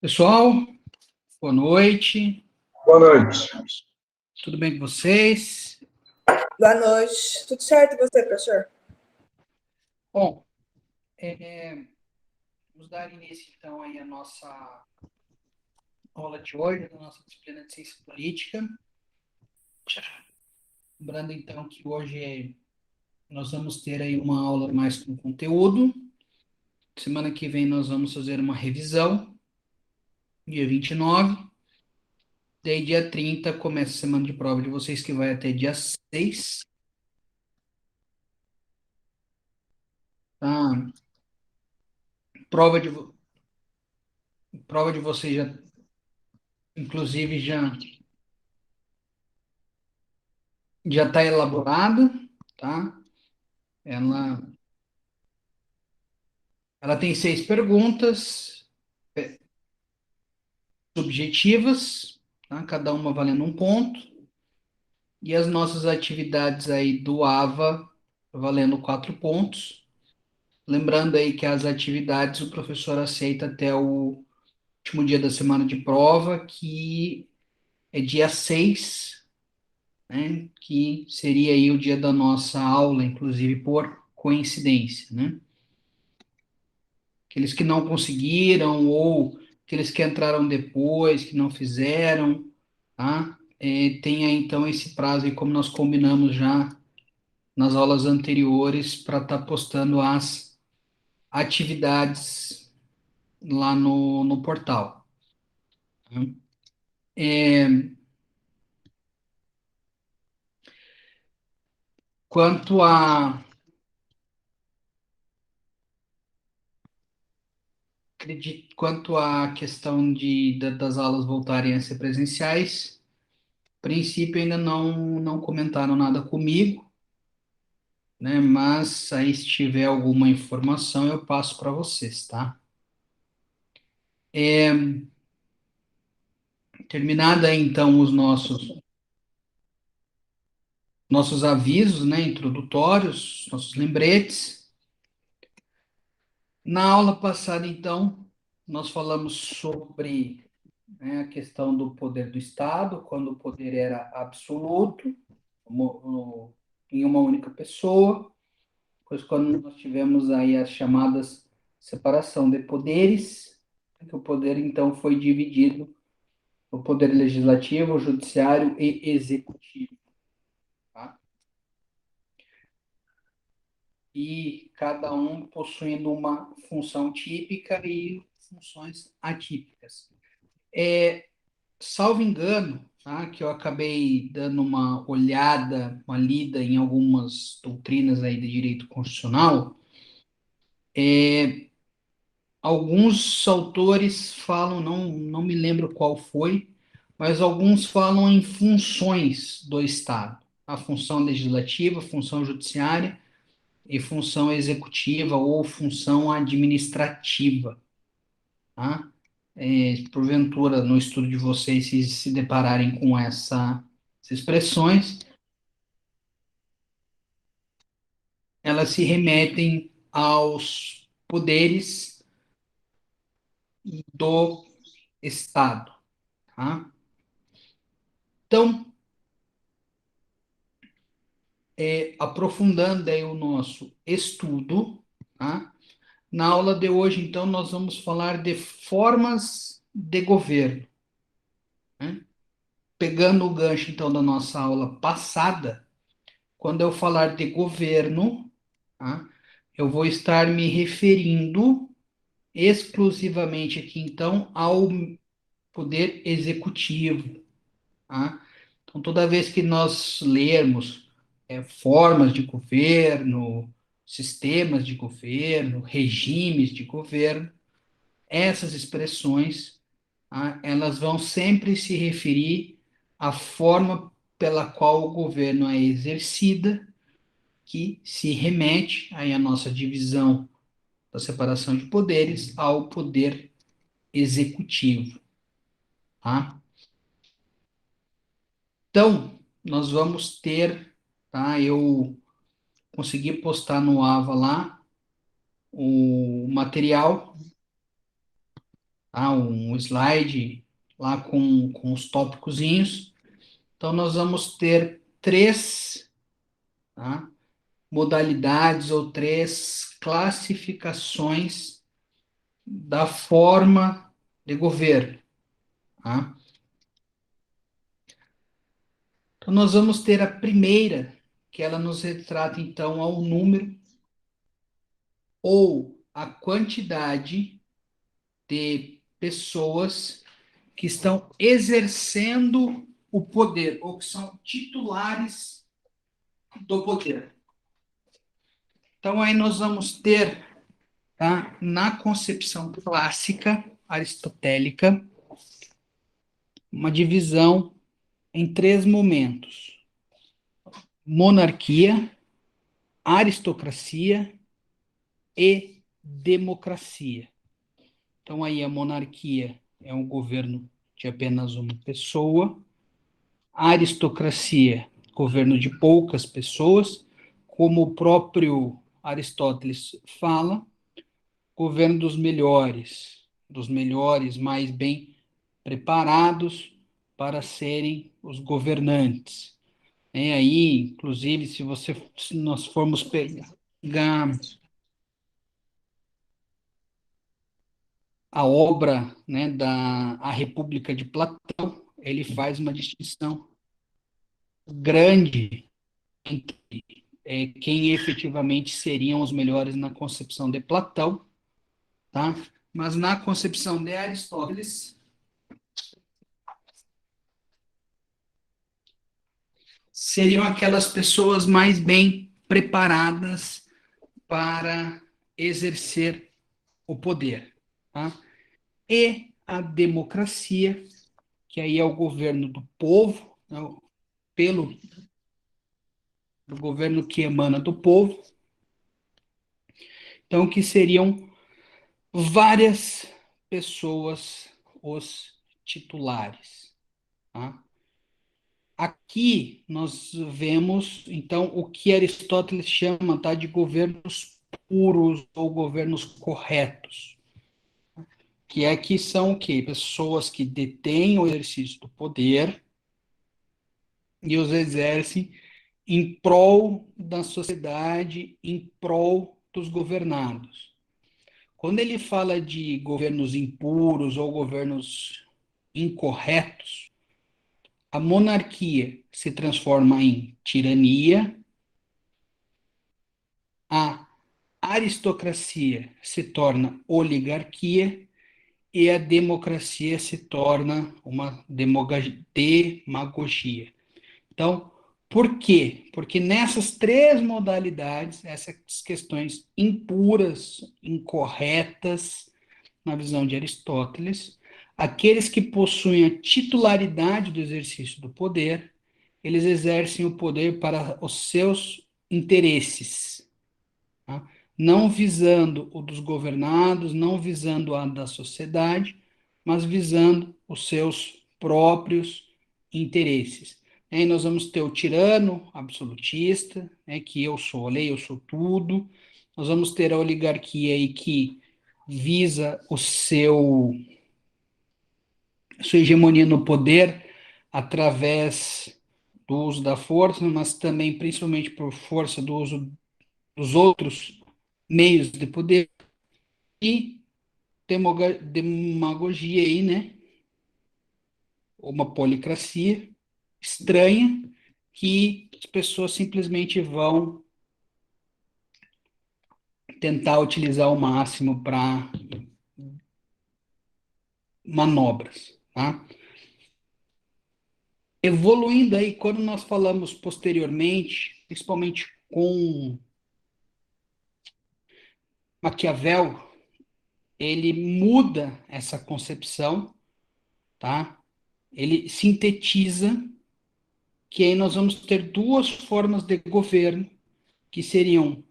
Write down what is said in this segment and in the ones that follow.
Pessoal, boa noite. Boa noite. Tudo bem com vocês? Boa noite. Tudo certo e você, professor? Bom, vamos dar início então aí à nossa aula de hoje, da nossa disciplina de Ciência Política. Lembrando então que hoje nós vamos ter aí uma aula mais com conteúdo. Semana que vem nós vamos fazer uma revisão, dia 29. Daí dia 30 começa a semana de prova de vocês, que vai até dia 6. Tá? Prova de vocês já, inclusive, já está elaborada, tá? Ela tem 6 perguntas subjetivas, tá? Cada uma valendo um ponto, e as nossas atividades aí do AVA valendo 4 pontos. Lembrando aí que as atividades o professor aceita até o último dia da semana de prova, que é dia 6, né? Que seria aí o dia da nossa aula, inclusive por coincidência, né? Aqueles que não conseguiram ou aqueles que entraram depois, que não fizeram, tá? Tem aí, então, esse prazo aí, como nós combinamos já nas aulas anteriores, para estar postando as atividades lá no portal. Tá? Quanto a Quanto à questão das aulas voltarem a ser presenciais, a princípio ainda não comentaram nada comigo, né? Mas aí se tiver alguma informação eu passo para vocês, tá? Terminada aí, então os nossos avisos, né, introdutórios, nossos lembretes. Na aula passada, então, nós falamos sobre, né, a questão do poder do Estado, quando o poder era absoluto, em uma única pessoa, pois quando nós tivemos aí as chamadas separação de poderes, que o poder então foi dividido no poder legislativo, judiciário e executivo, tá? E cada um possuindo uma função típica e funções atípicas. Salvo engano, tá, que eu acabei dando uma olhada, uma lida em algumas doutrinas aí de direito constitucional, alguns autores falam, não me lembro qual foi, mas alguns falam em funções do Estado. A função legislativa, função judiciária e função executiva ou função administrativa, tá? Porventura, no estudo de vocês, se depararem com essas expressões, elas se remetem aos poderes do Estado, tá? Então, aprofundando aí o nosso estudo, tá? Na aula de hoje, então, nós vamos falar de formas de governo, né? Pegando o gancho, então, da nossa aula passada, quando eu falar de governo, tá, eu vou estar me referindo exclusivamente aqui, então, ao poder executivo, tá? Então, toda vez que nós lermos formas de governo, sistemas de governo, regimes de governo, essas expressões, tá, elas vão sempre se referir à forma pela qual o governo é exercida, que se remete aí à nossa divisão da separação de poderes ao poder executivo, tá? Então, nós vamos ter, tá? Eu consegui postar no AVA lá o material, tá? Um slide lá com os tópicozinhos. Então, nós vamos ter três, tá, modalidades ou três classificações da forma de governo, tá? Então, nós vamos ter a primeira, que ela nos retrata, então, ao número ou a quantidade de pessoas que estão exercendo o poder, ou que são titulares do poder. Então, aí nós vamos ter, tá, na concepção clássica aristotélica, uma divisão em três momentos: monarquia, aristocracia e democracia. Então, aí a monarquia é um governo de apenas uma pessoa, a aristocracia, governo de poucas pessoas, como o próprio Aristóteles fala, governo dos melhores mais bem preparados para serem os governantes. É aí, inclusive, se nós formos pegar a obra, né, da A República de Platão, ele faz uma distinção grande entre quem efetivamente seriam os melhores na concepção de Platão, tá? Mas na concepção de Aristóteles, seriam aquelas pessoas mais bem preparadas para exercer o poder, tá? E a democracia, que aí é o governo do povo, né, pelo do governo que emana do povo, então que seriam várias pessoas os titulares, tá? Aqui nós vemos, então, o que Aristóteles chama, tá, de governos puros ou governos corretos, que aqui são o quê? Pessoas que detêm o exercício do poder e os exercem em prol da sociedade, em prol dos governados. Quando ele fala de governos impuros ou governos incorretos, a monarquia se transforma em tirania, a aristocracia se torna oligarquia e a democracia se torna uma demagogia. Então, por quê? Porque nessas três modalidades, essas questões impuras, incorretas, na visão de Aristóteles, aqueles que possuem a titularidade do exercício do poder, eles exercem o poder para os seus interesses, tá? Não visando o dos governados, não visando a da sociedade, mas visando os seus próprios interesses. Aí nós vamos ter o tirano absolutista, né, que eu sou a lei, eu sou tudo. Nós vamos ter a oligarquia aí que visa sua hegemonia no poder através do uso da força, mas também principalmente por força do uso dos outros meios de poder e demagogia aí, né? Uma policracia estranha que as pessoas simplesmente vão tentar utilizar ao máximo para manobras, tá? Evoluindo aí, quando nós falamos posteriormente, principalmente com Maquiavel, ele muda essa concepção, tá? Ele sintetiza que aí nós vamos ter duas formas de governo, que seriam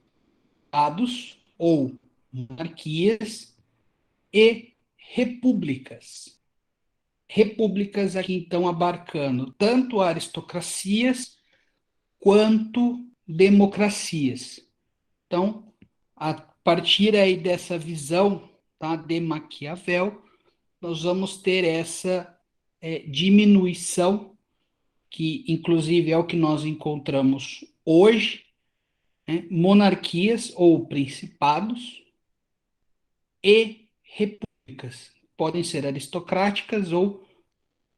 estados ou monarquias e repúblicas. Repúblicas aqui então abarcando tanto aristocracias quanto democracias. Então, a partir aí dessa visão, tá, de Maquiavel, nós vamos ter essa diminuição, que inclusive é o que nós encontramos hoje, né? Monarquias ou principados e repúblicas. Podem ser aristocráticas ou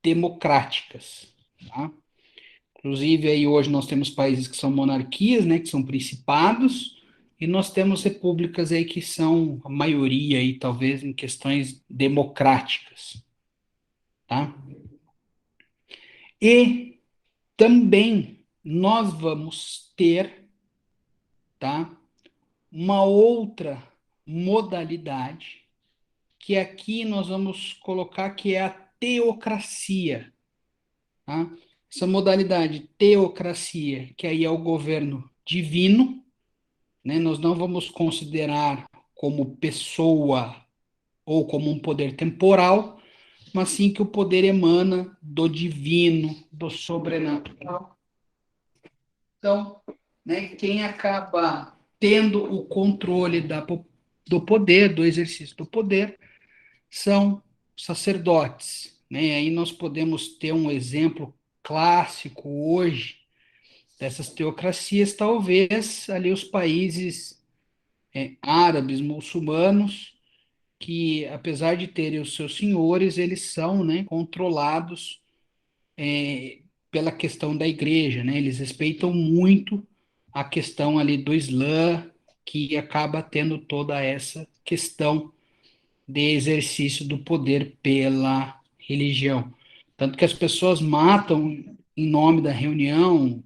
democráticas, tá? Inclusive, aí hoje nós temos países que são monarquias, né, que são principados, e nós temos repúblicas aí que são a maioria aí, talvez, em questões democráticas, tá? E também nós vamos ter, tá, uma outra modalidade, que aqui nós vamos colocar que é a teocracia, tá? Essa modalidade teocracia, que aí é o governo divino, né? Nós não vamos considerar como pessoa ou como um poder temporal, mas sim que o poder emana do divino, do sobrenatural. Então, né, quem acaba tendo o controle do poder, do exercício do poder, são sacerdotes, né? Aí nós podemos ter um exemplo clássico hoje dessas teocracias, talvez ali os países árabes, muçulmanos, que apesar de terem os seus senhores, eles são, né, controlados pela questão da igreja, né? Eles respeitam muito a questão ali do Islã, que acaba tendo toda essa questão de exercício do poder pela religião. Tanto que as pessoas matam em nome da reunião,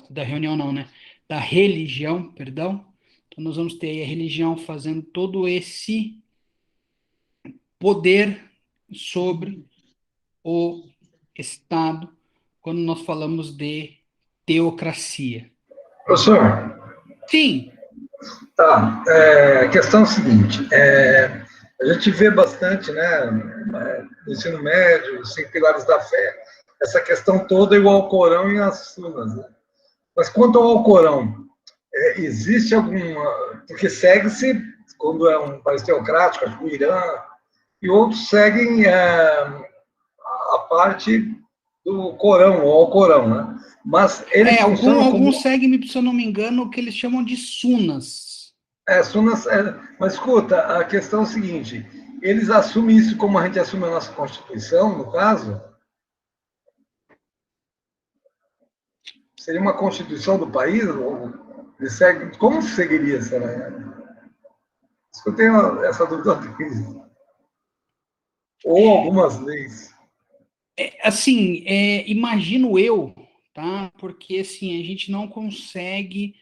da reunião não, né? Da religião, perdão. Então nós vamos ter aí a religião fazendo todo esse poder sobre o Estado quando nós falamos de teocracia. Professor, Sim, tá. A questão é a seguinte: a gente vê bastante, né, no ensino médio, os 5 pilares da fé, essa questão toda e o Alcorão e as sunas. Né? Mas quanto ao Alcorão, existe alguma. Porque segue-se, quando é um país teocrático, acho que o Irã, e outros seguem a parte do Corão, ou Alcorão, né? Mas eles funcionam como. alguns seguem, se eu não me engano, o que eles chamam de sunas. Sunas, mas escuta, a questão é o seguinte: eles assumem isso como a gente assume a nossa Constituição, no caso? Seria uma Constituição do país? Ou eles seguem, como seguiria, será? Isso que eu tenho essa dúvida. Ou algumas leis. Assim, imagino eu, tá? Porque assim, a gente não consegue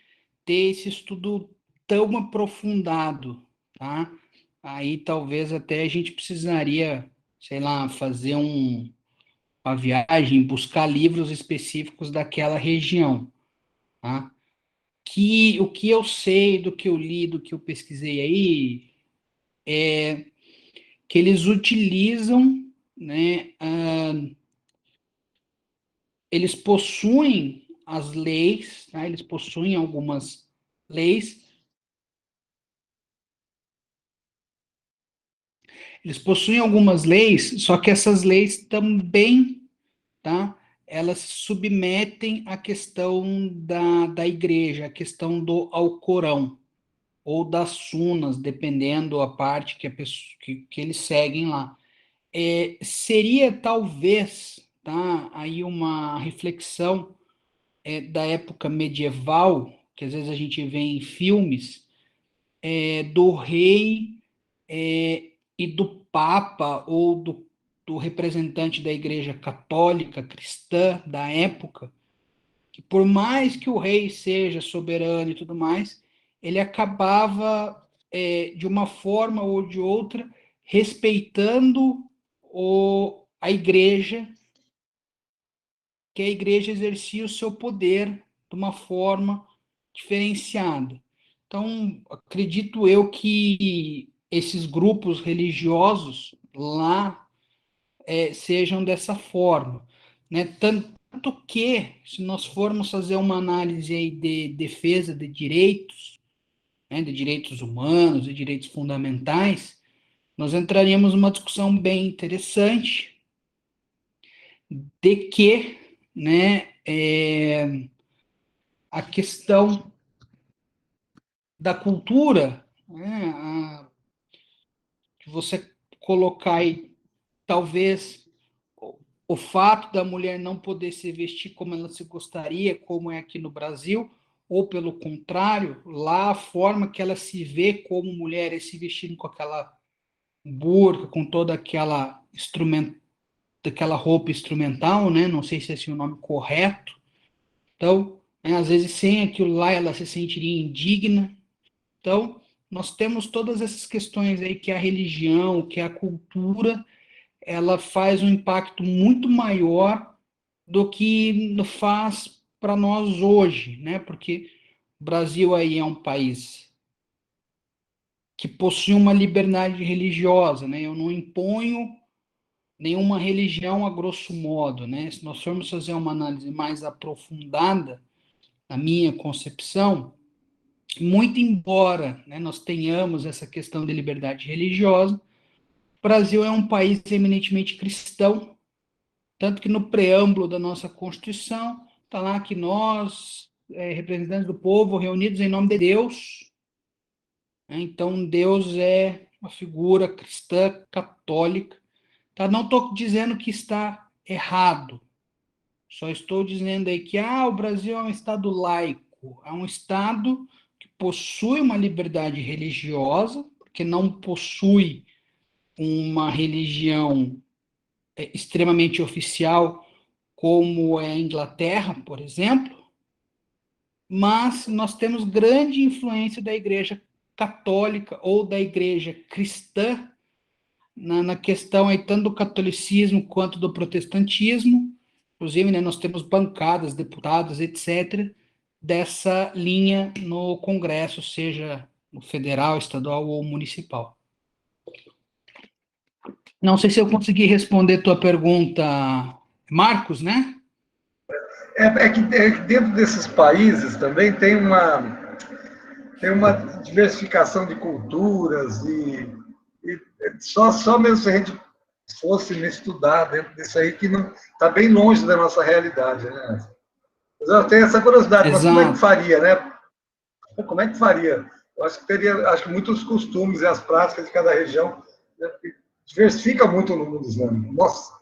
ter esse estudo tão aprofundado, tá? Aí talvez até a gente precisaria, sei lá, fazer uma viagem, buscar livros específicos daquela região, tá? Que o que eu sei, do que eu li, do que eu pesquisei aí, é que eles utilizam, né, eles possuem as leis, tá? Eles possuem algumas leis, eles possuem algumas leis, só que essas leis também, tá? Elas se submetem à questão da igreja, à questão do Alcorão, ou das sunas, dependendo a parte que, que eles seguem lá. Seria talvez, tá, aí uma reflexão da época medieval, que às vezes a gente vê em filmes, do rei e do papa, ou do representante da igreja católica, cristã da época, que por mais que o rei seja soberano e tudo mais, ele acabava, de uma forma ou de outra, respeitando a igreja, que a igreja exercia o seu poder de uma forma diferenciada. Então, acredito eu que esses grupos religiosos lá sejam dessa forma, né? Tanto que, se nós formos fazer uma análise aí de defesa de direitos, né, de direitos humanos e direitos fundamentais, nós entraríamos numa discussão bem interessante de que, né, a questão da cultura, né, que você colocar aí, talvez o fato da mulher não poder se vestir como ela se gostaria, como é aqui no Brasil, ou pelo contrário, lá a forma que ela se vê como mulher é se vestindo com aquela burca, com toda aquela roupa instrumental, né? Não sei se é esse o nome correto. Então, né, às vezes sem aquilo lá ela se sentiria indigna. Então, nós temos todas essas questões aí que a religião, que a cultura, ela faz um impacto muito maior do que faz para nós hoje, né? Porque o Brasil aí é um país que possui uma liberdade religiosa, né? Eu não imponho nenhuma religião a grosso modo, né? Se nós formos fazer uma análise mais aprofundada, na minha concepção, muito embora, né, nós tenhamos essa questão de liberdade religiosa, o Brasil é um país eminentemente cristão, tanto que no preâmbulo da nossa Constituição está lá que nós, representantes do povo, reunidos em nome de Deus, né, então Deus é uma figura cristã, católica, tá? Não estou dizendo que está errado, só estou dizendo aí que o Brasil é um estado laico, é um estado que possui uma liberdade religiosa, porque não possui uma religião extremamente oficial, como é a Inglaterra, por exemplo, mas nós temos grande influência da Igreja Católica ou da Igreja Cristã na questão aí, tanto do catolicismo quanto do protestantismo. Inclusive, né, nós temos bancadas, deputados, etc., dessa linha no Congresso, seja no federal, estadual ou municipal. Não sei se eu consegui responder tua pergunta, Marcos, né? É que dentro desses países também tem uma diversificação de culturas e só mesmo se a gente fosse estudar dentro disso aí, que não está bem longe da nossa realidade, né? Mas eu tenho essa curiosidade, mas como é que Exato. faria, né? Como é que faria? Eu acho que acho que muitos costumes e as práticas de cada região, né, diversifica muito no mundo islâmico. Nossa!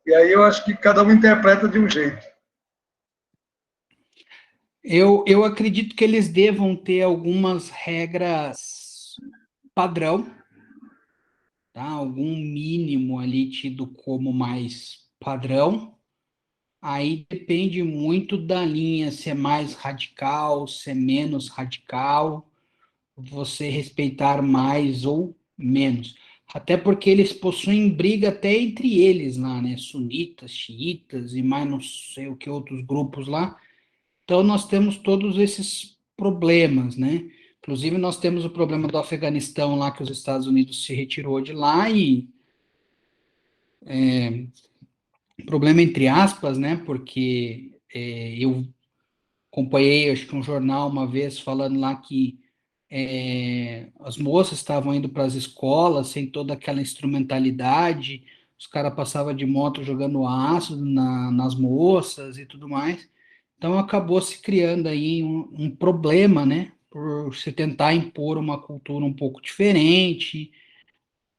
E aí eu acho que cada um interpreta de um jeito. Eu acredito que eles devam ter algumas regras padrão, tá? Algum mínimo ali tido como mais padrão. Aí depende muito da linha, se é mais radical, se é menos radical, você respeitar mais ou menos. Até porque eles possuem briga até entre eles lá, né? Sunitas, xiitas e mais não sei o que outros grupos lá. Então nós temos todos esses problemas, né? Inclusive nós temos o problema do Afeganistão lá, que os Estados Unidos se retirou de lá e problema entre aspas, né? Porque eu acompanhei, acho que um jornal uma vez falando lá que as moças estavam indo para as escolas sem toda aquela instrumentalidade, os caras passavam de moto jogando ácido nas moças e tudo mais. Então acabou se criando aí um problema, né? Por se tentar impor uma cultura um pouco diferente.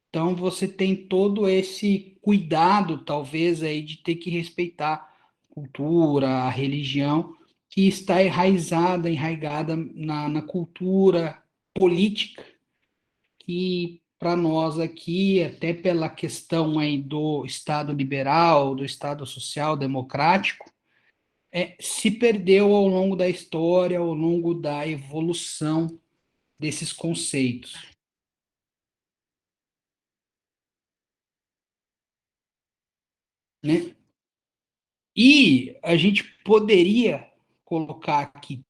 Então você tem todo esse cuidado, talvez, aí de ter que respeitar a cultura, a religião, que está enraigada na cultura política, que para nós aqui, até pela questão aí do Estado liberal, do Estado social democrático, se perdeu ao longo da história, ao longo da evolução desses conceitos, né? E a gente poderia colocar aqui,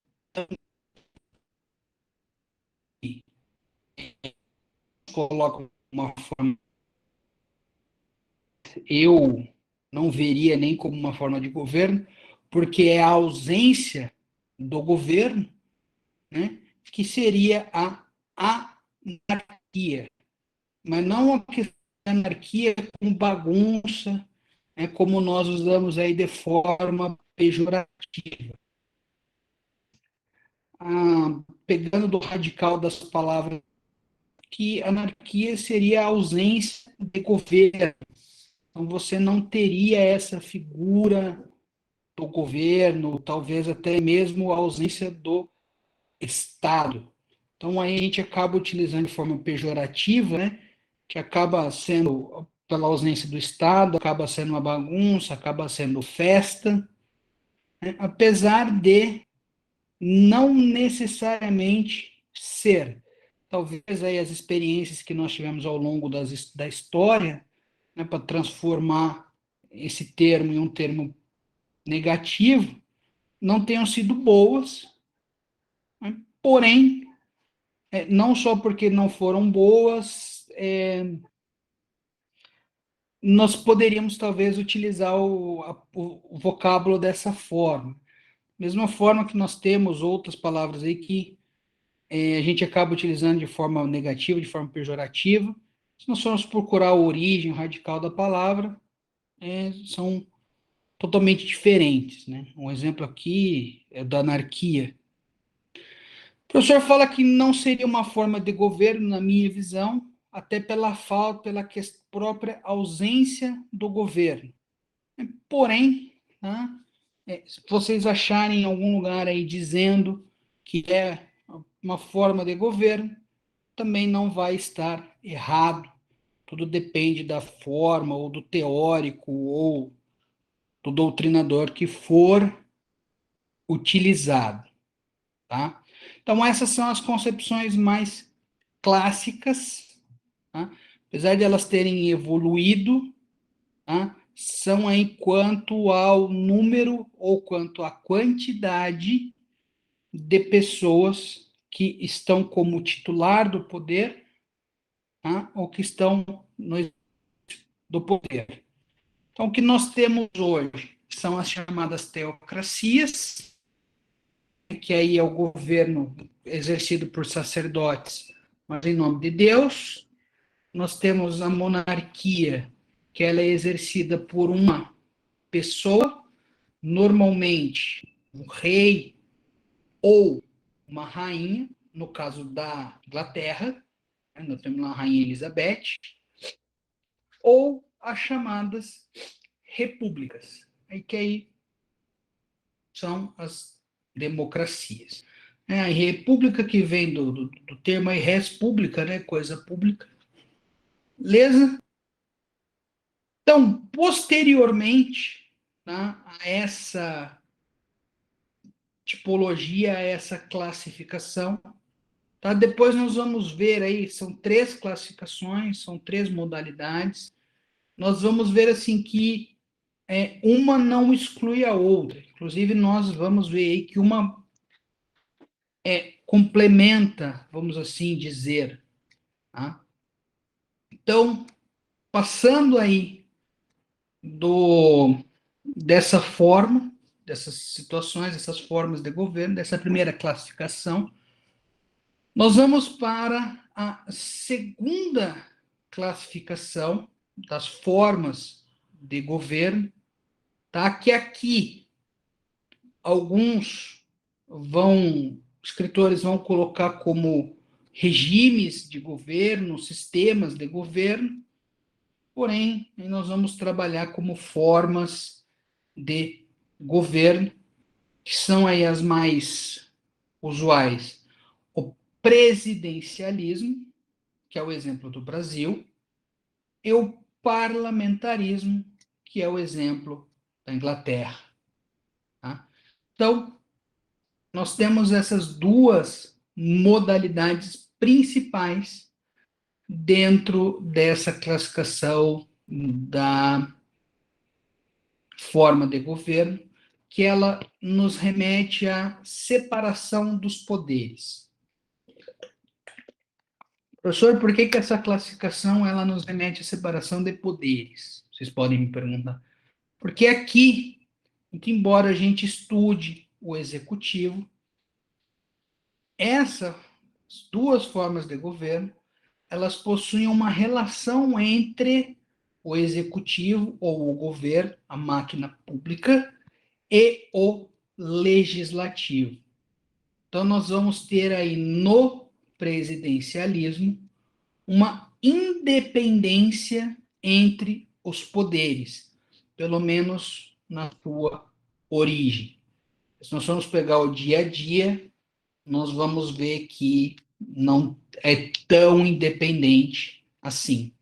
coloca uma forma, eu não veria nem como uma forma de governo, porque é a ausência do governo, né, que seria a anarquia. mas não a questão da anarquia como bagunça, como nós usamos aí de forma pejorativa. Pegando do radical das palavras, que anarquia seria a ausência de governo. Então, você não teria essa figura do governo, talvez até mesmo a ausência do Estado. Então, aí a gente acaba utilizando de forma pejorativa, né, que acaba sendo, pela ausência do Estado, acaba sendo uma bagunça, acaba sendo festa, né, apesar de não necessariamente ser. Talvez aí as experiências que nós tivemos ao longo da história, né, para transformar esse termo em um termo negativo, não tenham sido boas, né, porém, não só porque não foram boas, nós poderíamos talvez utilizar o vocábulo dessa forma. Mesma forma que nós temos outras palavras aí que a gente acaba utilizando de forma negativa, de forma pejorativa. Se nós formos procurar a origem radical da palavra, são totalmente diferentes, né? Um exemplo aqui é da anarquia. O professor fala que não seria uma forma de governo, na minha visão, até pela falta, pela própria ausência do governo. Porém, tá? Se vocês acharem algum lugar aí dizendo que é uma forma de governo, também não vai estar errado. Tudo depende da forma, ou do teórico, ou do doutrinador que for utilizado. Tá? Então, essas são as concepções mais clássicas, tá? Apesar de elas terem evoluído, tá? São aí quanto ao número ou quanto à quantidade de pessoas que estão como titular do poder, tá? Ou que estão no do poder. Então, o que nós temos hoje são as chamadas teocracias, que aí é o governo exercido por sacerdotes, mas em nome de Deus. Nós temos a monarquia, que ela é exercida por uma pessoa, normalmente um rei ou uma rainha, no caso da Inglaterra, nós temos lá a rainha Elizabeth, ou as chamadas repúblicas, que aí são as democracias. A república que vem do termo aí, res pública, né, coisa pública. Beleza? Então, posteriormente, tá, a essa tipologia, a essa classificação, tá, depois nós vamos ver aí, são 3 classificações, são 3 modalidades. Nós vamos ver assim que uma não exclui a outra. Inclusive, nós vamos ver aí que uma complementa, vamos assim dizer. Tá? Então, passando aí dessa forma, dessas situações, dessas formas de governo, dessa primeira classificação, nós vamos para a segunda classificação das formas de governo, tá? Que aqui alguns escritores vão colocar como regimes de governo, sistemas de governo, porém, nós vamos trabalhar como formas de governo, que são aí as mais usuais. O presidencialismo, que é o exemplo do Brasil, e o parlamentarismo, que é o exemplo da Inglaterra. Tá? Então, nós temos essas 2 modalidades principais dentro dessa classificação da forma de governo, que ela nos remete à separação dos poderes. Professor, por que essa classificação ela nos remete à separação de poderes? Vocês podem me perguntar. Porque aqui, muito embora a gente estude o executivo, essas 2 formas de governo, elas possuem uma relação entre o executivo ou o governo, a máquina pública, e o legislativo. Então, nós vamos ter aí no presidencialismo uma independência entre os poderes, pelo menos na sua origem. Se nós formos pegar o dia a dia, nós vamos ver que não é tão independente assim.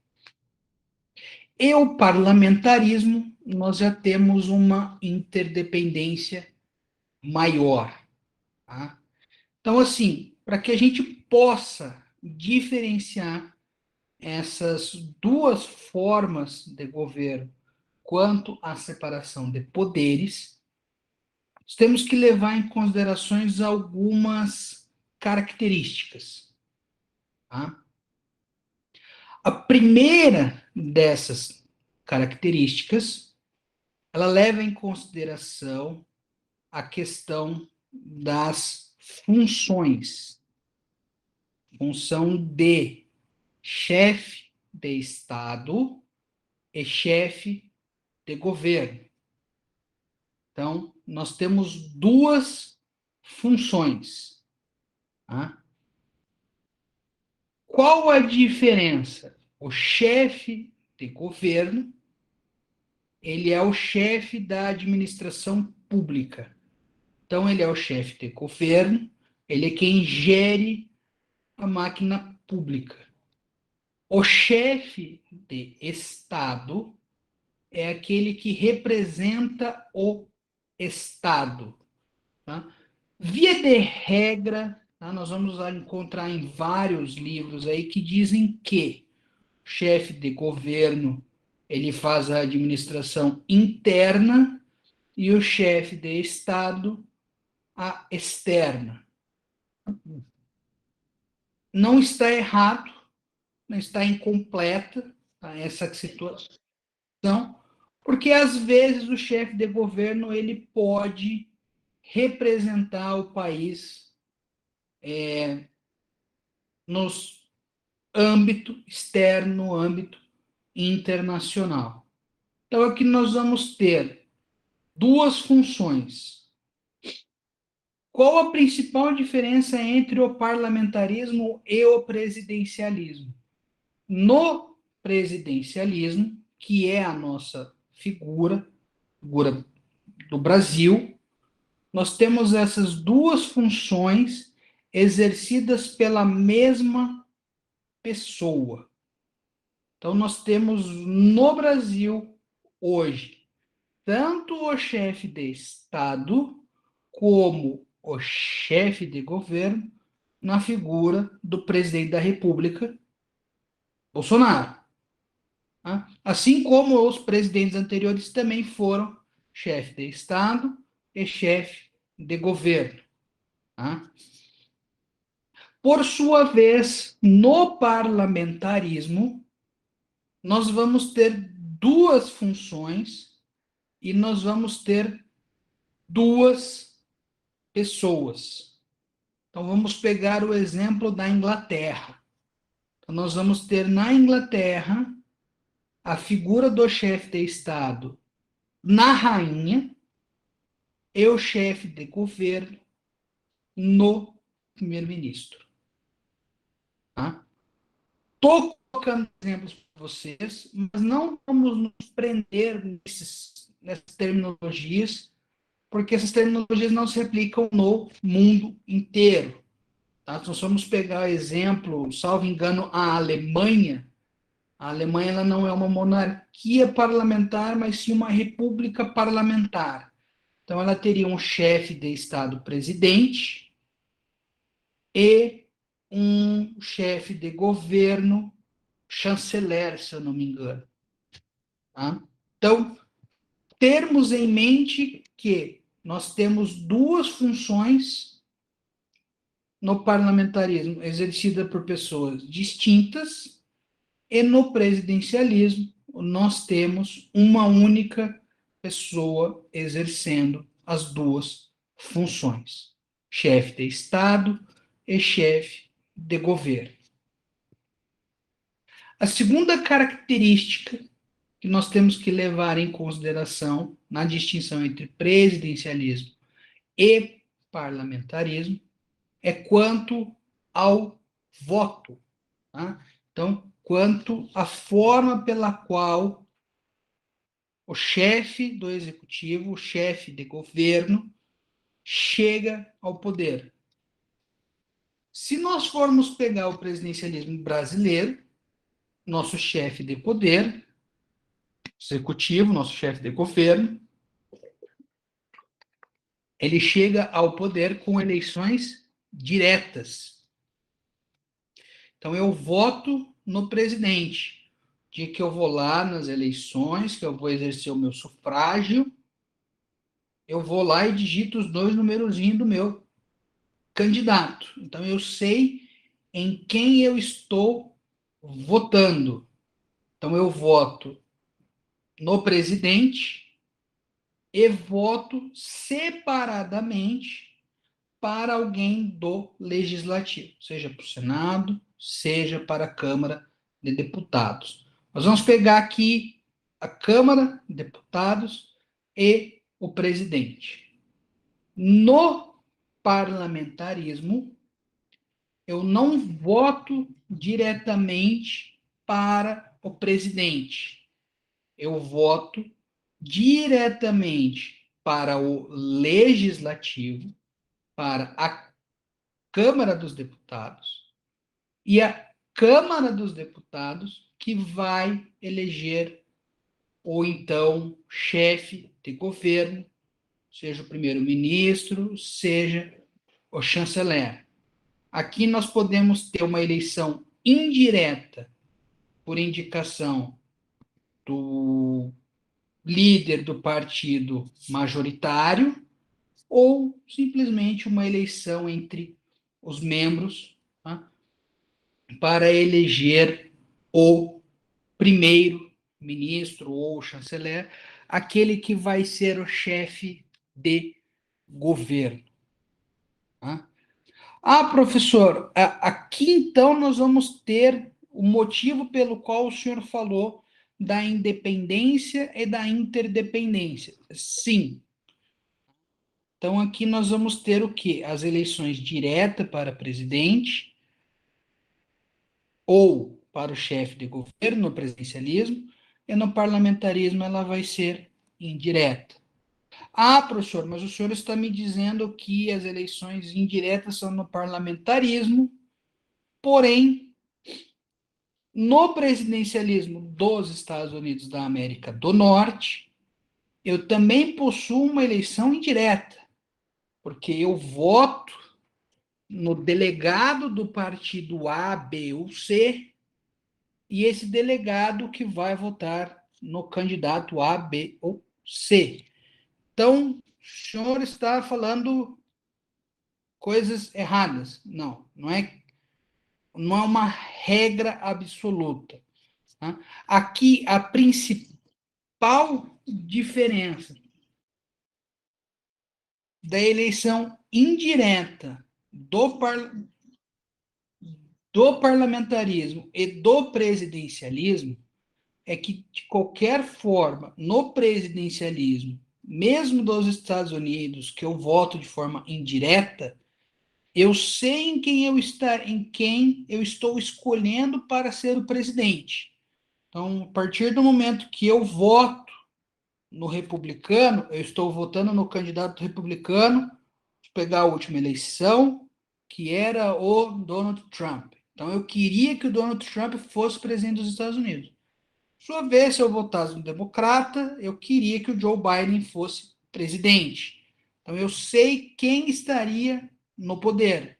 E o parlamentarismo, nós já temos uma interdependência maior. Tá? Então, assim, para que a gente possa diferenciar essas duas formas de governo quanto à separação de poderes, temos que levar em considerações algumas características. Tá? A primeira dessas características, ela leva em consideração a questão das funções. Função de chefe de Estado e chefe de governo. Então, nós temos duas funções. Tá? Qual a diferença? O chefe de governo, ele é o chefe da administração pública. Então, ele é o chefe de governo, ele é quem gere a máquina pública. O chefe de Estado é aquele que representa o Estado. Tá? Via de regra, tá? Nós vamos encontrar em vários livros aí que dizem que o chefe de governo ele faz a administração interna e o chefe de Estado a externa. Não está errado, não está incompleta, tá? Essa situação, porque às vezes o chefe de governo ele pode representar o país nos âmbito externo, no âmbito internacional. Então aqui nós vamos ter duas funções. Qual a principal diferença entre o parlamentarismo e o presidencialismo? No presidencialismo, que é a nossa figura do Brasil, nós temos essas duas funções exercidas pela mesma pessoa. Então, nós temos no Brasil, hoje, tanto o chefe de Estado como o chefe de governo na figura do presidente da República, Bolsonaro. Assim como os presidentes anteriores também foram chefe de Estado e chefe de governo. Por sua vez, no parlamentarismo, nós vamos ter duas funções e nós vamos ter duas pessoas. Então, vamos pegar o exemplo da Inglaterra. Então, nós vamos ter na Inglaterra a figura do chefe de Estado na rainha e o chefe de governo no primeiro-ministro. Estou colocando exemplos para vocês, mas não vamos nos prender nessas terminologias, porque essas terminologias não se aplicam no mundo inteiro. Tá? Se nós vamos pegar exemplo, salvo engano, a Alemanha ela não é uma monarquia parlamentar, mas sim uma república parlamentar. Então, ela teria um chefe de Estado presidente e um chefe de governo chanceler, se eu não me engano. Tá? Então, termos em mente que nós temos duas funções no parlamentarismo exercida por pessoas distintas e no presidencialismo nós temos uma única pessoa exercendo as duas funções, chefe de Estado e chefe de governo. A segunda característica que nós temos que levar em consideração na distinção entre presidencialismo e parlamentarismo é quanto ao voto. Tá? Então, quanto à forma pela qual o chefe do executivo, o chefe de governo, chega ao poder. Se nós formos pegar o presidencialismo brasileiro, nosso chefe de poder, executivo, nosso chefe de governo, ele chega ao poder com eleições diretas. Então, eu voto no presidente. Dia que eu vou lá nas eleições, que eu vou exercer o meu sufrágio, eu vou lá e digito os 2 numerozinhos do meu candidato. Então, eu sei em quem eu estou votando. Então, eu voto no presidente e voto separadamente para alguém do legislativo, seja para o Senado, seja para a Câmara de Deputados. Nós vamos pegar aqui a Câmara de Deputados e o presidente. No parlamentarismo, eu não voto diretamente para o presidente. Eu voto diretamente para o legislativo, para a Câmara dos Deputados, e a Câmara dos Deputados que vai eleger ou então chefe de governo, seja o primeiro-ministro, seja o chanceler. Aqui nós podemos ter uma eleição indireta por indicação do líder do partido majoritário ou simplesmente uma eleição entre os membros, tá, para eleger o primeiro-ministro ou o chanceler, aquele que vai ser o chefe de governo. Tá? Professor, aqui então nós vamos ter o motivo pelo qual o senhor falou da independência e da interdependência. Sim. Então aqui nós vamos ter o quê? As eleições diretas para presidente ou para o chefe de governo no presidencialismo, e no parlamentarismo ela vai ser indireta. Professor, mas o senhor está me dizendo que as eleições indiretas são no parlamentarismo, porém, no presidencialismo dos Estados Unidos da América do Norte, eu também possuo uma eleição indireta, porque eu voto no delegado do partido A, B ou C, e esse delegado que vai votar no candidato A, B ou C. Então, o senhor está falando coisas erradas. Não, não é uma regra absoluta. Tá? Aqui, a principal diferença da eleição indireta do parlamentarismo e do presidencialismo é que, de qualquer forma, no presidencialismo, mesmo dos Estados Unidos, que eu voto de forma indireta, eu sei em quem eu estou escolhendo para ser o presidente. Então, a partir do momento que eu voto no republicano, eu estou votando no candidato republicano. Vou pegar a última eleição, que era o Donald Trump. Então, eu queria que o Donald Trump fosse presidente dos Estados Unidos. Sua vez, se eu votasse no democrata, eu queria que o Joe Biden fosse presidente. Então, eu sei quem estaria no poder.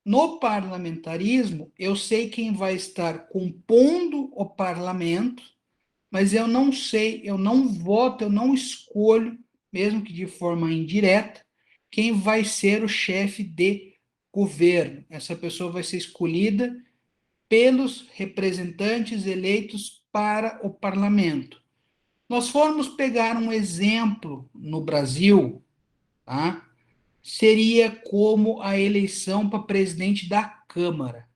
No parlamentarismo, eu sei quem vai estar compondo o parlamento, mas eu não sei, eu não voto, eu não escolho, mesmo que de forma indireta, quem vai ser o chefe de governo. Essa pessoa vai ser escolhida pelos representantes eleitos para o parlamento. Nós formos pegar um exemplo no Brasil, tá? Seria como a eleição para presidente da Câmara.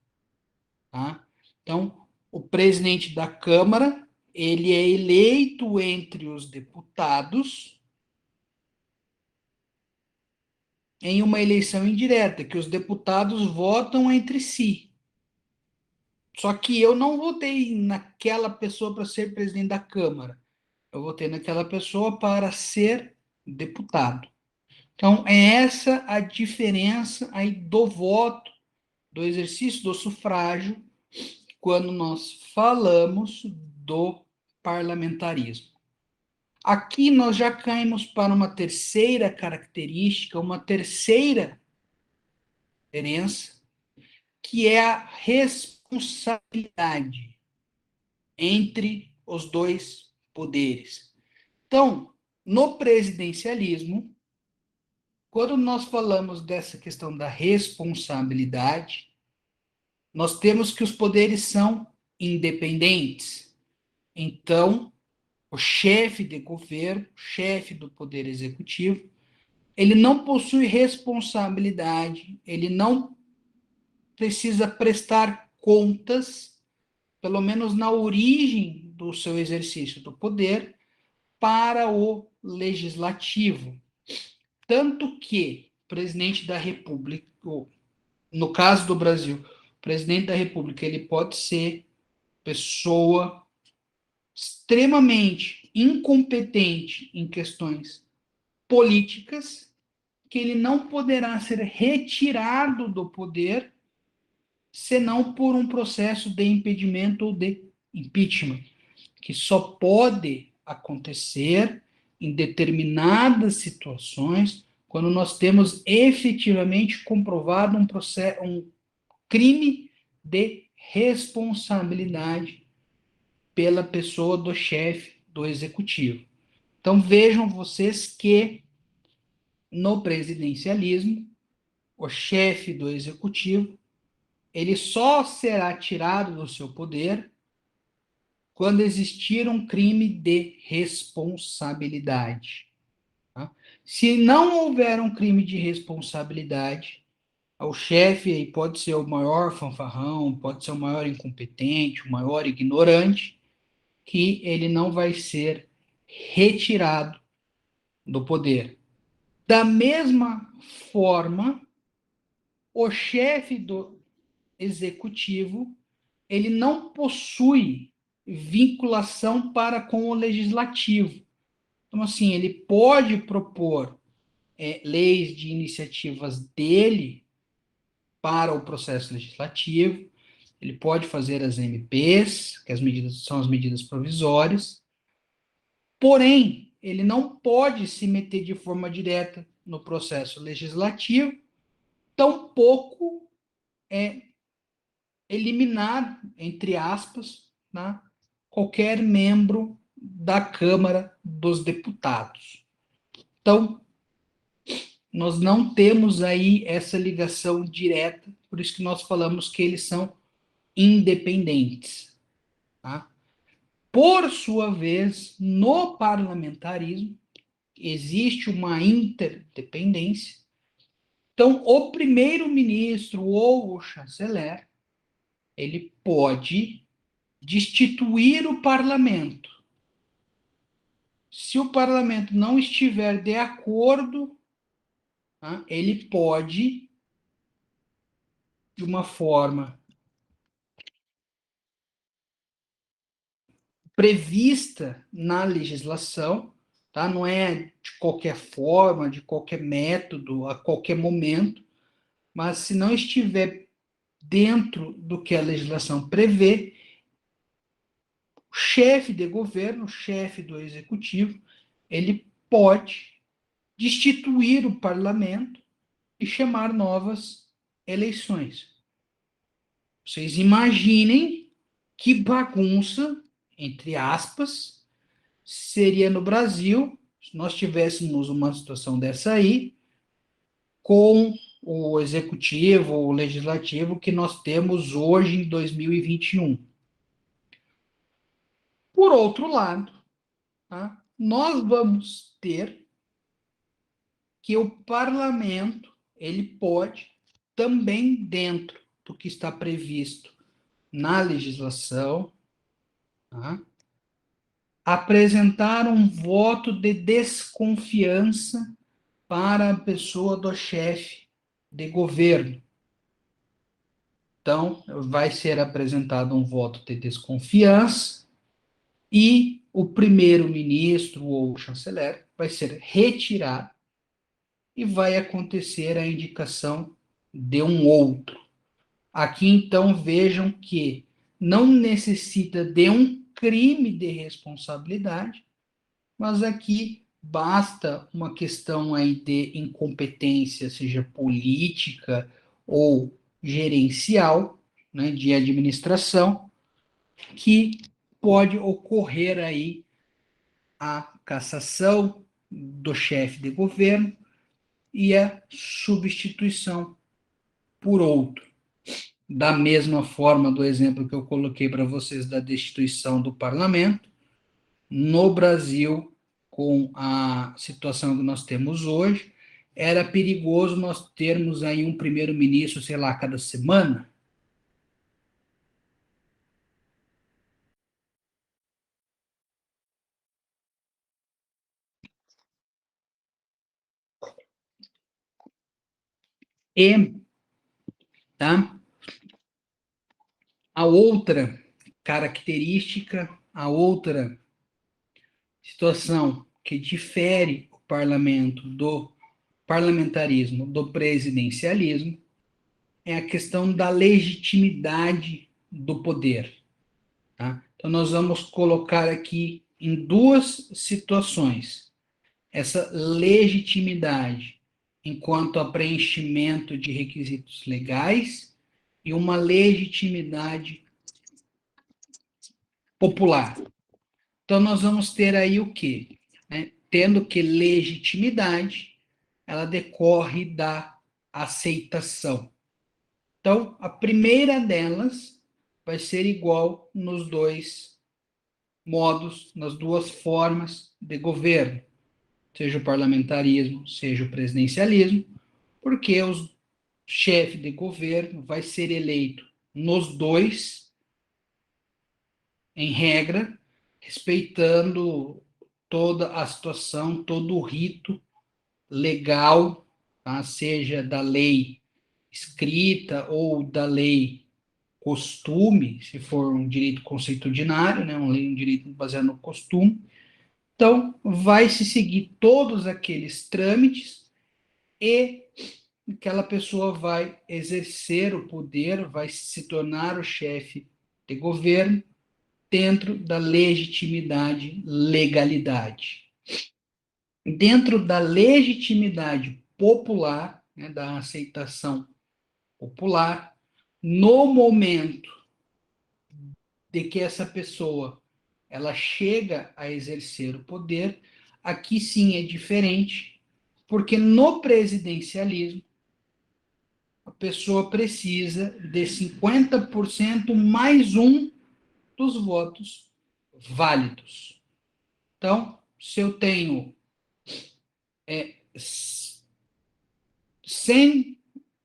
Tá? Então, o presidente da Câmara, ele é eleito entre os deputados em uma eleição indireta, que os deputados votam entre si. Só que eu não votei naquela pessoa para ser presidente da Câmara. Eu votei naquela pessoa para ser deputado. Então, é essa a diferença aí do voto, do exercício do sufrágio, quando nós falamos do parlamentarismo. Aqui nós já caímos para uma terceira característica, uma terceira diferença, que é a responsabilidade entre os dois poderes. Então, no presidencialismo, quando nós falamos dessa questão da responsabilidade, nós temos que os poderes são independentes. Então, o chefe de governo, chefe do poder executivo, ele não possui responsabilidade, ele não precisa prestar contas, pelo menos na origem do seu exercício do poder, para o legislativo. Tanto que o presidente da República, no caso do Brasil, o presidente da República, ele pode ser pessoa extremamente incompetente em questões políticas, que ele não poderá ser retirado do poder senão por um processo de impedimento ou de impeachment, que só pode acontecer em determinadas situações quando nós temos efetivamente comprovado um crime de responsabilidade pela pessoa do chefe do executivo. Então vejam vocês que no presidencialismo, o chefe do executivo, ele só será tirado do seu poder quando existir um crime de responsabilidade. Tá? Se não houver um crime de responsabilidade, o chefe pode ser o maior fanfarrão, pode ser o maior incompetente, o maior ignorante, que ele não vai ser retirado do poder. Da mesma forma, o chefe do executivo, ele não possui vinculação para com o legislativo. Então, assim, ele pode propor leis de iniciativas dele para o processo legislativo, ele pode fazer as MPs, que são as medidas provisórias, porém, ele não pode se meter de forma direta no processo legislativo, tampouco eliminar, entre aspas, né, qualquer membro da Câmara dos Deputados. Então, nós não temos aí essa ligação direta, por isso que nós falamos que eles são independentes. Tá? Por sua vez, no parlamentarismo, existe uma interdependência. Então, o primeiro-ministro ou o chanceler, ele pode destituir o parlamento. Se o parlamento não estiver de acordo, tá, ele pode, de uma forma prevista na legislação, tá? Não é de qualquer forma, de qualquer método, a qualquer momento, mas se não estiver dentro do que a legislação prevê, o chefe de governo, o chefe do executivo, ele pode destituir o parlamento e chamar novas eleições. Vocês imaginem que bagunça, entre aspas, seria no Brasil se nós tivéssemos uma situação dessa aí, com o executivo, o legislativo que nós temos hoje em 2021. Por outro lado, tá, nós vamos ter que o parlamento, ele pode, também dentro do que está previsto na legislação, tá? Apresentar um voto de desconfiança para a pessoa do chefe de governo. Então, vai ser apresentado um voto de desconfiança e o primeiro-ministro ou o chanceler vai ser retirado e vai acontecer a indicação de um outro. Aqui, então, vejam que não necessita de um crime de responsabilidade, mas aqui basta uma questão aí de incompetência, seja política ou gerencial, né, de administração, que pode ocorrer aí a cassação do chefe de governo e a substituição por outro. Da mesma forma do exemplo que eu coloquei para vocês da destituição do parlamento, no Brasil, com a situação que nós temos hoje, era perigoso nós termos aí um primeiro-ministro, sei lá, cada semana. E, tá? A outra característica, a outra situação que difere o parlamento do parlamentarismo do presidencialismo é a questão da legitimidade do poder. Tá? Então, nós vamos colocar aqui em duas situações essa legitimidade enquanto a preenchimento de requisitos legais e uma legitimidade popular. Então, nós vamos ter aí o quê? Né? Tendo que legitimidade, ela decorre da aceitação. Então, a primeira delas vai ser igual nos dois modos, nas duas formas de governo, seja o parlamentarismo, seja o presidencialismo, porque o chefe de governo vai ser eleito nos dois, em regra, respeitando toda a situação, todo o rito legal, tá? Seja da lei escrita ou da lei costume, se for um direito consuetudinário, né, um direito baseado no costume. Então, vai se seguir todos aqueles trâmites e aquela pessoa vai exercer o poder, vai se tornar o chefe de governo dentro da legitimidade, legalidade. Dentro da legitimidade popular, né, da aceitação popular, no momento de que essa pessoa ela chega a exercer o poder, aqui sim é diferente, porque no presidencialismo a pessoa precisa de 50% mais um dos votos válidos. Então, se eu tenho 100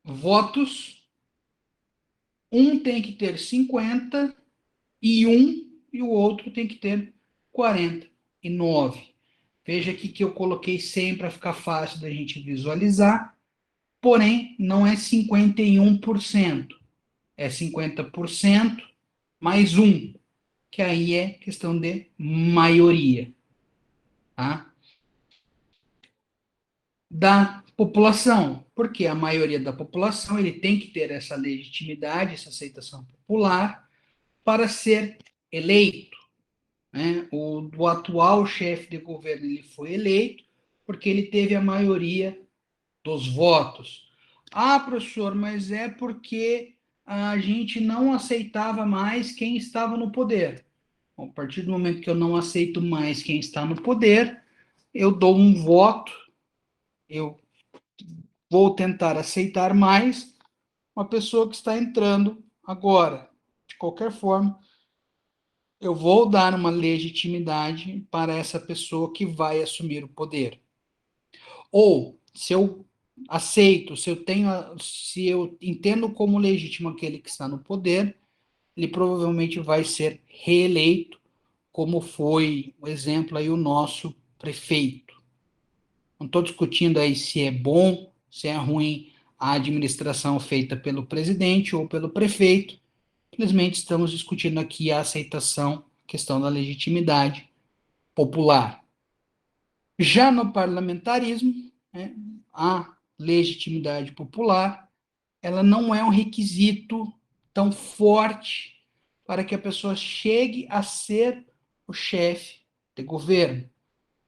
votos, um tem que ter 50 e o outro tem que ter 49. Veja aqui que eu coloquei 100 para ficar fácil da gente visualizar, porém não é 51%, é 50% mais um, que aí é questão de maioria, tá? Da população, porque a maioria da população ele tem que ter essa legitimidade, essa aceitação popular para ser eleito. Né? O atual chefe de governo ele foi eleito porque ele teve a maioria dos votos. Ah, professor, mas é porque a gente não aceitava mais quem estava no poder. Bom, a partir do momento que eu não aceito mais quem está no poder, eu dou um voto, eu vou tentar aceitar mais uma pessoa que está entrando agora. De qualquer forma, eu vou dar uma legitimidade para essa pessoa que vai assumir o poder. Ou, se eu aceito, se eu entendo como legítimo aquele que está no poder, ele provavelmente vai ser reeleito, como foi o exemplo aí o nosso prefeito. Não estou discutindo aí se é bom, se é ruim a administração feita pelo presidente ou pelo prefeito, simplesmente estamos discutindo aqui a aceitação, questão da legitimidade popular. Já no parlamentarismo, né, a legitimidade popular, ela não é um requisito tão forte para que a pessoa chegue a ser o chefe de governo,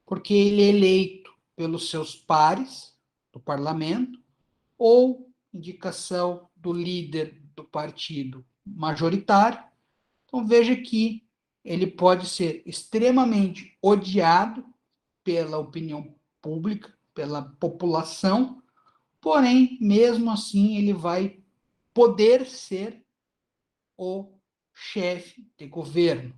porque ele é eleito pelos seus pares do parlamento ou indicação do líder do partido majoritário. Então veja que ele pode ser extremamente odiado pela opinião pública, pela população, porém, mesmo assim, ele vai poder ser o chefe de governo.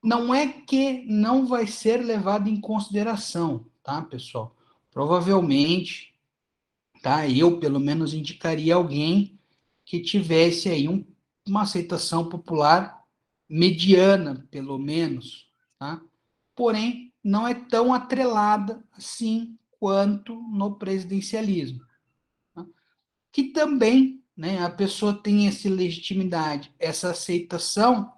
Não é que não vai ser levado em consideração, tá, pessoal? Provavelmente, tá? Eu, pelo menos, indicaria alguém que tivesse aí uma aceitação popular mediana, pelo menos, tá? Porém, não é tão atrelada assim quanto no presidencialismo, tá? Que também, né, a pessoa tem essa legitimidade, essa aceitação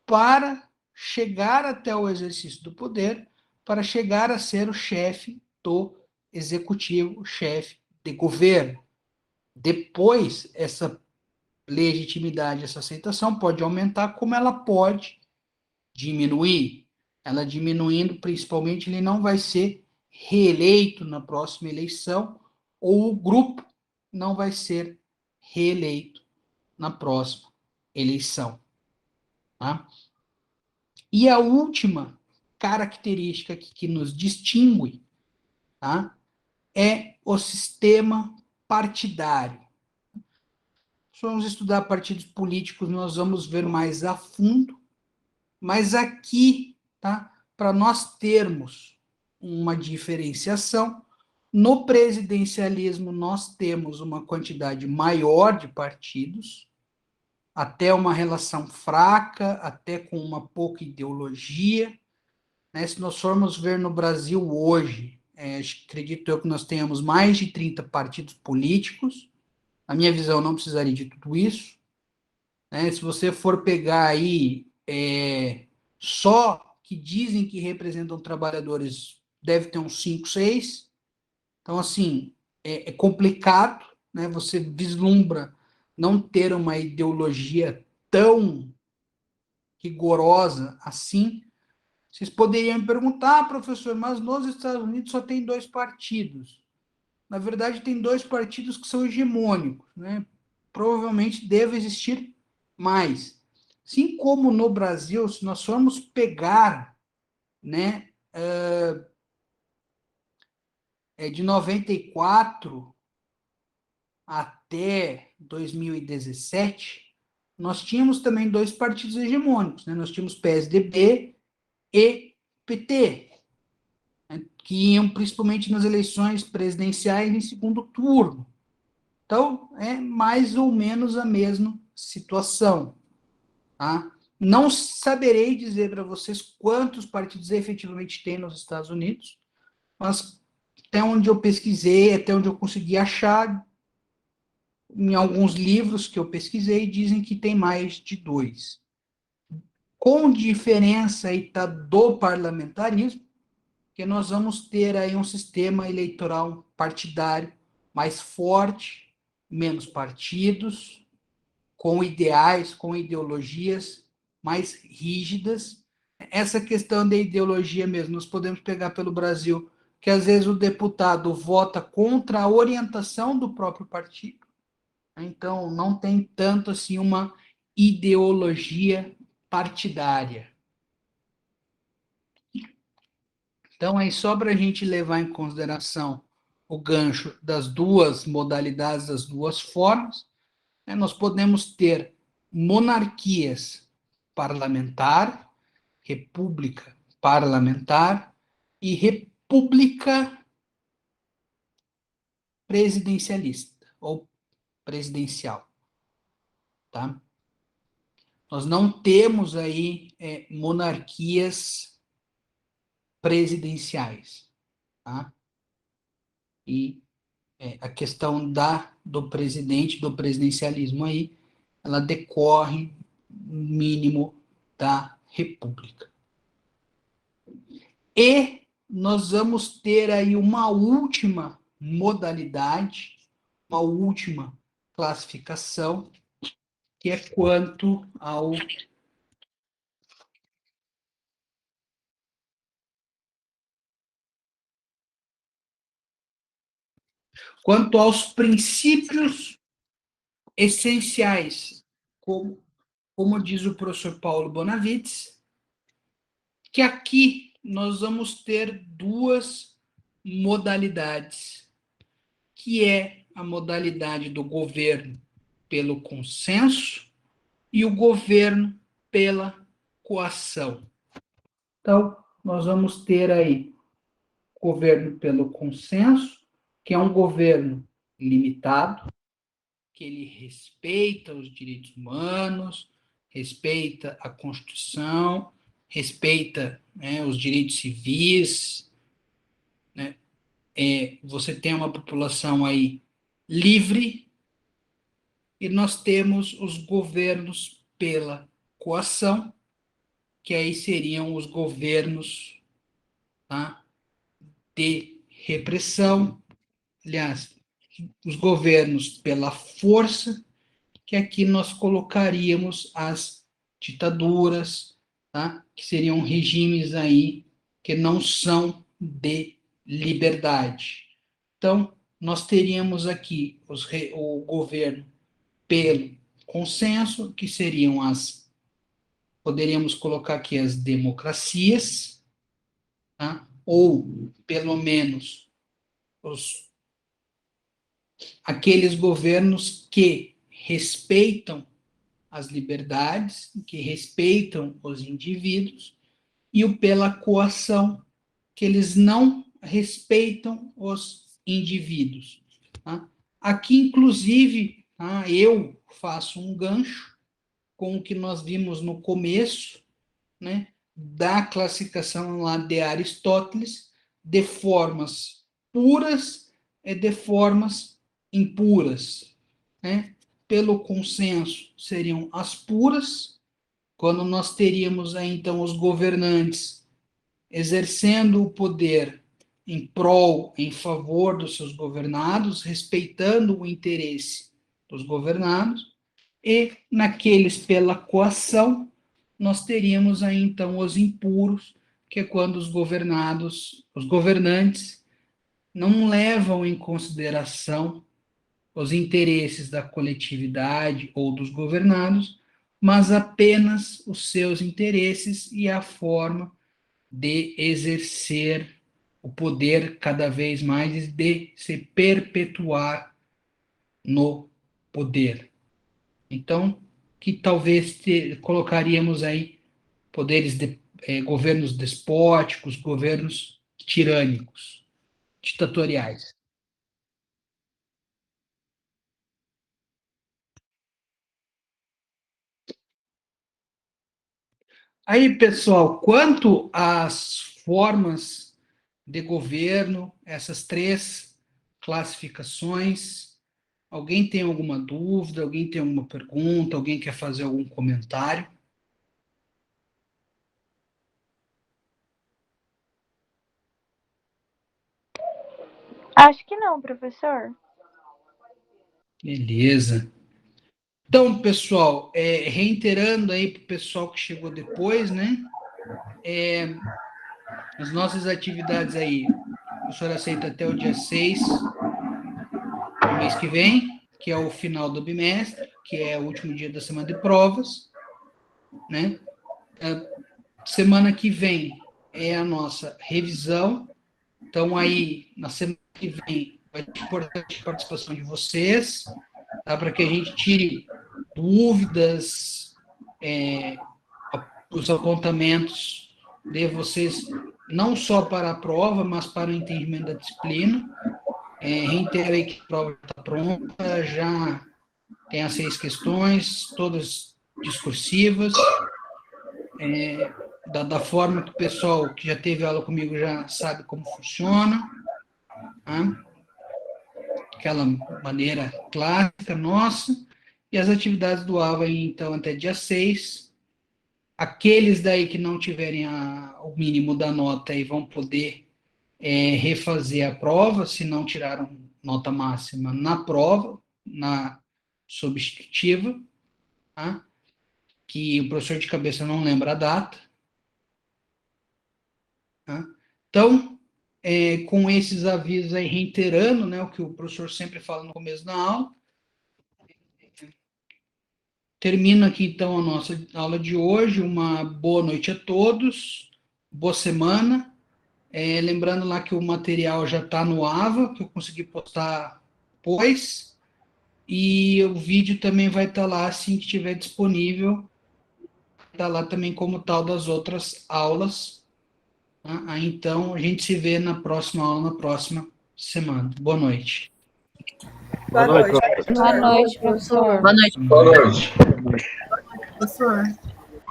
para chegar até o exercício do poder, para chegar a ser o chefe do executivo, o chefe de governo. Depois, essa legitimidade, essa aceitação pode aumentar, como ela pode diminuir. Ela diminuindo, principalmente, ele não vai ser reeleito na próxima eleição, ou o grupo não vai ser reeleito na próxima eleição. Tá? E a última característica que nos distingue, tá, é o sistema partidário. Se vamos estudar partidos políticos, nós vamos ver mais a fundo, mas aqui, tá, para nós termos uma diferenciação, no presidencialismo nós temos uma quantidade maior de partidos, até uma relação fraca, até com uma pouca ideologia, né? Se nós formos ver no Brasil hoje, acredito eu que nós tenhamos mais de 30 partidos políticos. Na minha visão, não precisaria de tudo isso, né? Se você for pegar aí só que dizem que representam trabalhadores, deve ter uns 5, 6. Então, assim, é complicado, né? Você vislumbra não ter uma ideologia tão rigorosa assim. Vocês poderiam me perguntar, professor, mas nos Estados Unidos só tem 2 partidos. Na verdade, tem 2 partidos que são hegemônicos, né? Provavelmente deve existir mais. Assim como no Brasil, se nós formos pegar, né, de 94 até 2017, nós tínhamos também 2 partidos hegemônicos, né? Nós tínhamos PSDB e PT, que iam principalmente nas eleições presidenciais em segundo turno. Então, é mais ou menos a mesma situação. Tá? Não saberei dizer para vocês quantos partidos efetivamente tem nos Estados Unidos, mas até onde eu pesquisei, até onde eu consegui achar, em alguns livros que eu pesquisei, dizem que tem mais de 2. Com diferença aí tá do parlamentarismo, que nós vamos ter aí um sistema eleitoral partidário mais forte, menos partidos, com ideais, com ideologias mais rígidas. Essa questão da ideologia mesmo, nós podemos pegar pelo Brasil, que às vezes o deputado vota contra a orientação do próprio partido, então não tem tanto assim uma ideologia partidária. Então, aí só para a gente levar em consideração o gancho das 2 modalidades, das 2 formas, né, nós podemos ter monarquias parlamentar, república parlamentar e república presidencialista ou presidencial, tá? Nós não temos aí monarquias presidenciais, tá? E a questão do presidente, do presidencialismo aí, ela decorre, no mínimo, da República. E nós vamos ter aí uma última modalidade, uma última classificação, que é quanto aos princípios essenciais, como diz o professor Paulo Bonavides, que aqui nós vamos ter duas modalidades, que é a modalidade do governo pelo consenso e o governo pela coação. Então, nós vamos ter aí governo pelo consenso, que é um governo limitado, que ele respeita os direitos humanos, respeita a Constituição, respeita, né, os direitos civis, né? Você tem uma população aí livre, e nós temos os governos pela coação, que aí seriam os governos, tá, de repressão, aliás, os governos pela força, que aqui nós colocaríamos as ditaduras, tá, que seriam regimes aí que não são de liberdade. Então, nós teríamos aqui o governo pelo consenso, que seriam poderíamos colocar aqui as democracias, tá? Ou, pelo menos, aqueles governos que respeitam as liberdades, que respeitam os indivíduos, e o pela coação, que eles não respeitam os indivíduos. Tá? Aqui, inclusive, tá, eu faço um gancho com o que nós vimos no começo, né, da classificação lá de Aristóteles, de formas puras e de formas impuras. Né? Pelo consenso, seriam as puras, quando nós teríamos aí, então, os governantes exercendo o poder em prol, em favor dos seus governados, respeitando o interesse dos governados, e naqueles pela coação, nós teríamos aí, então, os impuros, que é quando os governantes, não levam em consideração os interesses da coletividade ou dos governados, mas apenas os seus interesses e a forma de exercer o poder cada vez mais, de se perpetuar no poder. Então, que talvez colocaríamos aí governos despóticos, governos tirânicos, ditatoriais. Aí, pessoal, quanto às formas de governo, essas três classificações, alguém tem alguma dúvida, alguém tem alguma pergunta, alguém quer fazer algum comentário? Acho que não, professor. Beleza. Então, pessoal, reiterando aí para o pessoal que chegou depois, né? As nossas atividades aí, o professor aceita até o dia 6 do mês que vem, que é o final do bimestre, que é o último dia da semana de provas, né? Semana que vem é a nossa revisão. Então, aí, na semana que vem, vai ser importante a participação de vocês, tá? Para que a gente tire dúvidas, os apontamentos de vocês, não só para a prova, mas para o entendimento da disciplina. Reitero aí que a prova está pronta, já tem as 6 questões, todas discursivas, da forma que o pessoal que já teve aula comigo já sabe como funciona, tá? Aquela maneira clássica nossa, e as atividades do AVA, então, até dia 6. Aqueles daí que não tiverem o mínimo da nota aí vão poder refazer a prova, se não tiraram nota máxima na prova, na substitutiva, tá? Que o professor de cabeça não lembra a data. Tá? Então, com esses avisos aí, reiterando, né, o que o professor sempre fala no começo da aula, termino aqui, então, a nossa aula de hoje. Uma boa noite a todos, boa semana. Lembrando lá que o material já está no AVA, que eu consegui postar depois, e o vídeo também vai estar lá assim que estiver disponível. Está lá também como tal das outras aulas. Tá? Aí, então, a gente se vê na próxima aula, na próxima semana. Boa noite. Boa noite. Boa noite, professor. Boa noite. Boa noite. Professor.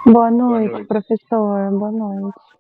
Boa noite, professor. Boa noite.